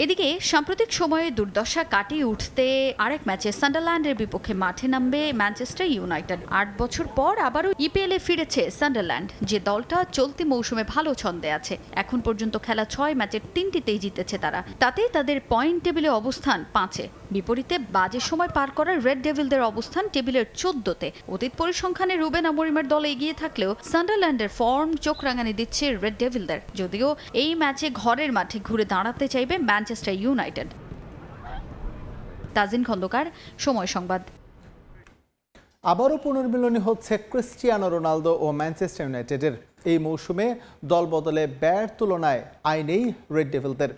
এদিকে সাম্প্রতিক সময়ে দুর্দশা কাটিয়ে উঠতে আরেক ম্যাচে সান্ডারল্যান্ডের বিপক্ষে মাঠে নামবে ম্যানচেস্টার ইউনাইটেড। 8 বছর পর আবারও ইপিএলে ফিরেছে সান্ডারল্যান্ড, যে দলটা চলতি মৌসুমে ভালো ছন্দে আছে। এখন পর্যন্ত খেলা 6 ম্যাচের 3টিতেই জিতেছে তারা। তাতেই তাদের পয়েন্ট টেবিলে অবস্থান 5-এ। বিপরীতে বাজে সময় পার করা রেড ডেভিলদের অবস্থান টেবিলের 14-তে। অতীত পরিসংখ্যানে রুবেন আমোরিমের দল এগিয়ে থাকলেও সান্ডারল্যান্ডের ফর্ম চোখ রাঙানি দিচ্ছে রেড ডেভিলদের। যদিও এই ম্যাচে ঘরের মাঠে ঘুরে দাঁড়াতে চাইবে ম্যানচেস্টার ইউনাইটেড। তাজিন খন্দকার, সময় সংবাদ। আবারও পুনর্মিলনী হচ্ছে ক্রিস্টিয়ানো রোনালদো ও ম্যানচেস্টার ইউনাইটেডের। এই মৌসুমে দল বদলে ব্যয়ের তুলনায় আয় নেই রেড ডেভিলদের।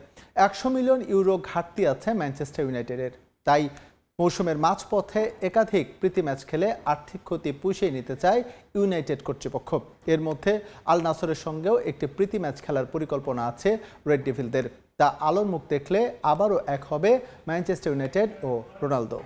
100 মিলিয়ন ইউরো ঘাটতি আছে ম্যানচেস্টার ইউনাইটেডের। তাই মৌসুমের মাঝপথে একাধিক প্রীতি ম্যাচ খেলে আর্থিক ক্ষতি পুষিয়ে নিতে চায় ইউনাইটেড কর্তৃপক্ষ। এর মধ্যে আল নাসরের সঙ্গেও একটি প্রীতি ম্যাচ খেলার পরিকল্পনা আছে রেড ডেভিলদের। তা আলোর মুখ দেখলে আবারও এক হবে ম্যানচেস্টার ইউনাইটেড ও রোনালদো।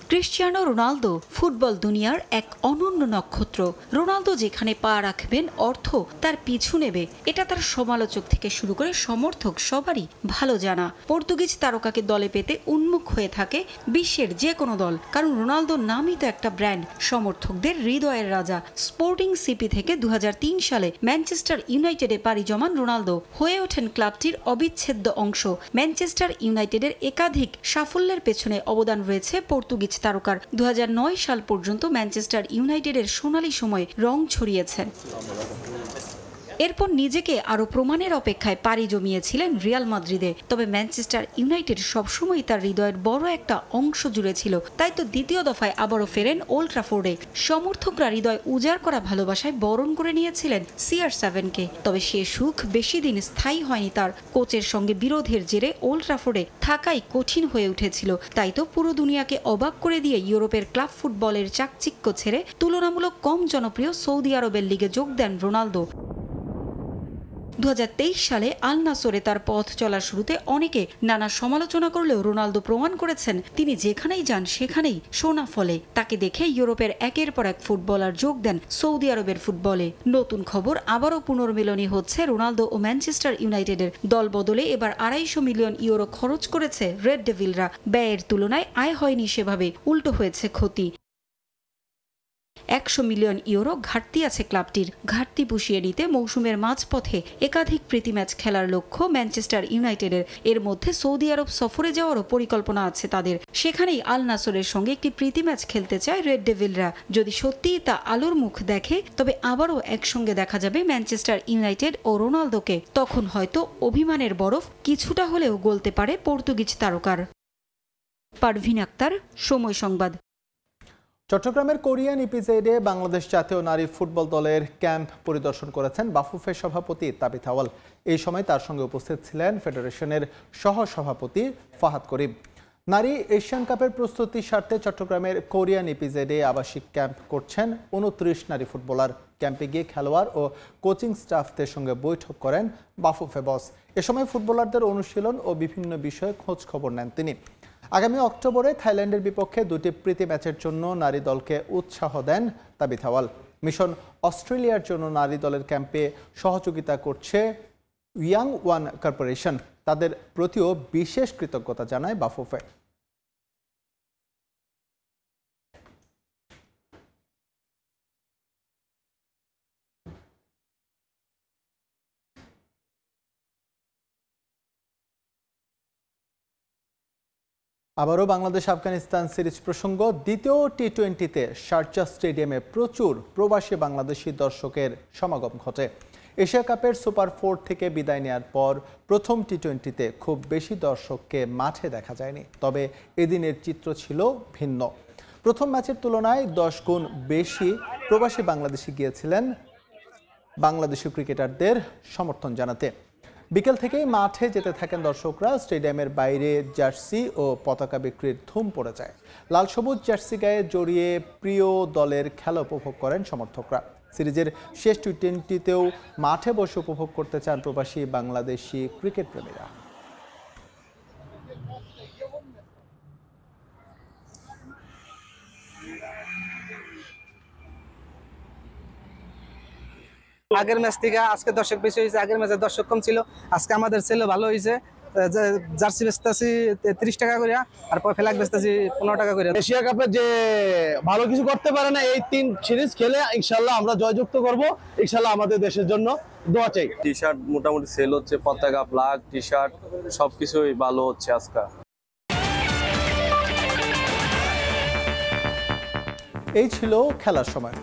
ক্রিস্টিয়ানো রোনালদো ফুটবল দুনিয়ার এক অনন্য নক্ষত্র। রোনালদো যেখানে পা রাখবেন অর্থ তার পিছু নেবে, এটা তার সমালোচক থেকে শুরু করে সমর্থক সবারই ভালো জানা। পর্তুগিজ তারকাকে দলে পেতে উন্মুখ হয়ে থাকে বিশ্বের যে কোনো দল, কারণ রোনালদোর নামই তো একটা ব্র্যান্ড, সমর্থকদের হৃদয়ের রাজা। স্পোর্টিং সিপি থেকে 2003 সালে ম্যানচেস্টার ইউনাইটেডে পাড়ি জমান রোনালদো হয়ে ওঠেন ক্লাবটির অবিচ্ছেদ্য অংশ। ম্যানচেস্টার ইউনাইটেডের একাধিক সাফল্যের পেছনে অবদান রয়েছে পর্তুগিজ তারকার। 2009 সাল পর্যন্ত ম্যানচেস্টার ইউনাইটেডের সোনালী সময়ে রং ছড়িয়েছেন। এরপর নিজেকে আরো প্রমাণের অপেক্ষায় পাড়ি জমিয়েছিলেন রিয়াল মাদ্রিদে। তবে ম্যানচেস্টার ইউনাইটেড সবসময় তার হৃদয়ের বড় একটা অংশ জুড়ে ছিল। তাই তো দ্বিতীয় দফায় আবারও ফেরেন ওল্ড ট্রাফোর্ডে। সমর্থকরা হৃদয় উজাড় করা ভালোবাসায় বরণ করে নিয়েছিলেন CR7-কে। তবে সে সুখ বেশি দিন স্থায়ী হয়নি তার। কোচের সঙ্গে বিরোধের জেরে ওল্ড ট্রাফোর্ডে থাকাই কঠিন হয়ে উঠেছিল। তাই তো পুরো দুনিয়াকে অবাক করে দিয়ে ইউরোপের ক্লাব ফুটবলের চাকচিক্য ছেড়ে তুলনামূলক কম জনপ্রিয় সৌদি আরবের লিগে যোগ দেন রোনালদো। 2023 সালে আল নাসরে তার পথ চলার শুরুতে অনেকে নানা সমালোচনা করলেও রোনালদো প্রমাণ করেছেন তিনি যেখানেই যান সেখানেই সোনা ফলে। তাকে দেখে ইউরোপের একের পর এক ফুটবলার যোগ দেন সৌদি আরবের ফুটবলে। নতুন খবর, আবারও পুনর্মিলনী হচ্ছে রোনালদো ও ম্যানচেস্টার ইউনাইটেডের। দল বদলে এবার 250 মিলিয়ন ইউরো খরচ করেছে রেড ডেভিলরা। ব্যয়ের তুলনায় আয় হয়নি সেভাবে, উল্টো হয়েছে ক্ষতি। 100 মিলিয়ন ইউরো ঘাটতি আছে ক্লাবটির। ঘাটতি পুষিয়ে নিতে মৌসুমের মাঝপথে একাধিক প্রীতি ম্যাচ খেলার লক্ষ্য ম্যানচেস্টার ইউনাইটেডের। এর মধ্যে সৌদি আরব সফরে যাওয়ারও পরিকল্পনা আছে তাদের। সেখানেই আল নাসরের সঙ্গে একটি প্রীতি ম্যাচ খেলতে চায় রেড ডেভিলরা। যদি সত্যিই তা আলোর মুখ দেখে, তবে আবারও একসঙ্গে দেখা যাবে ম্যানচেস্টার ইউনাইটেড ও রোনালদোকে। তখন হয়তো অভিমানের বরফ কিছুটা হলেও গলতে পারে পর্তুগিজ তারকার। পারভিন আক্তার, সময় সংবাদ। চট্টগ্রামের কোরিয়ান ইপিজেডে বাংলাদেশ জাতীয় নারী ফুটবল দলের ক্যাম্প পরিদর্শন করেছেন বাফুফের সভাপতি তাবিথ আওয়াল। এই সময় তার সঙ্গে উপস্থিত ছিলেন ফেডারেশনের সহসভাপতি ফাহাদ করিম। নারী এশিয়ান কাপের প্রস্তুতির স্বার্থে চট্টগ্রামের কোরিয়ান ইপিজেডে আবাসিক ক্যাম্প করছেন 29 নারী ফুটবলার। ক্যাম্পে গিয়ে খেলোয়াড় ও কোচিং স্টাফদের সঙ্গে বৈঠক করেন বাফুফে বস। এ সময় ফুটবলারদের অনুশীলন ও বিভিন্ন বিষয়ে খোঁজ খবর নেন তিনি। আগামী অক্টোবরে থাইল্যান্ডের বিপক্ষে 2টি প্রীতি ম্যাচের জন্য নারী দলকে উৎসাহ দেন তাবিথ আওয়াল। মিশন অস্ট্রেলিয়ার জন্য নারী দলের ক্যাম্পে সহযোগিতা করছে ইয়াং ওয়ান কর্পোরেশন। তাদের প্রতিও বিশেষ কৃতজ্ঞতা জানায় বাফুফে। আবারও বাংলাদেশ আফগানিস্তান সিরিজ প্রসঙ্গ। দ্বিতীয় টি-20তে শারজাহ স্টেডিয়ামে প্রচুর প্রবাসী বাংলাদেশি দর্শকের সমাগম ঘটে। এশিয়া কাপের সুপার 4 থেকে বিদায় নেওয়ার পর প্রথম টি-20তে খুব বেশি দর্শককে মাঠে দেখা যায়নি, তবে এদিনের চিত্র ছিল ভিন্ন। প্রথম ম্যাচের তুলনায় 10 গুণ বেশি প্রবাসী বাংলাদেশি গিয়েছিলেন বাংলাদেশি ক্রিকেটারদের সমর্থন জানাতে। বিকেল থেকেই মাঠে যেতে থাকেন দর্শকরা। স্টেডিয়ামের বাইরে জার্সি ও পতাকা বিক্রির ধুম পড়ে যায়। লাল সবুজ জার্সি গায়ে জড়িয়ে প্রিয় দলের খেলা উপভোগ করেন সমর্থকরা। সিরিজের শেষ টি-20তেও মাঠে বসে উপভোগ করতে চান প্রবাসী বাংলাদেশি ক্রিকেট প্রেমীরা। আগের ম্যাচ থেকে আজকে দর্শক বেশি হয়েছে, আগের ম্যাচে দর্শক কম ছিল। আজকে আমাদের ছেলে ভালো হয়েছে। জার্সি বেচতেছি 30 টাকা করে আর ফ্ল্যাগ বেচতেছি 15 টাকা করে। এশিয়া কাপে যে ভালো কিছু করতে পারে না, এই 3 সিরিজ খেলে ইনশাল্লাহ আমরা জয়যুক্ত করব। ইনশাল্লাহ আমাদের দেশের জন্য দোয়া চাই। টি শার্ট মোটামুটি সেল হচ্ছে, পতাকা, ফ্ল্যাগ, টি শার্ট সবকিছুই ভালো হচ্ছে আজকে। এই ছিল খেলার সময়।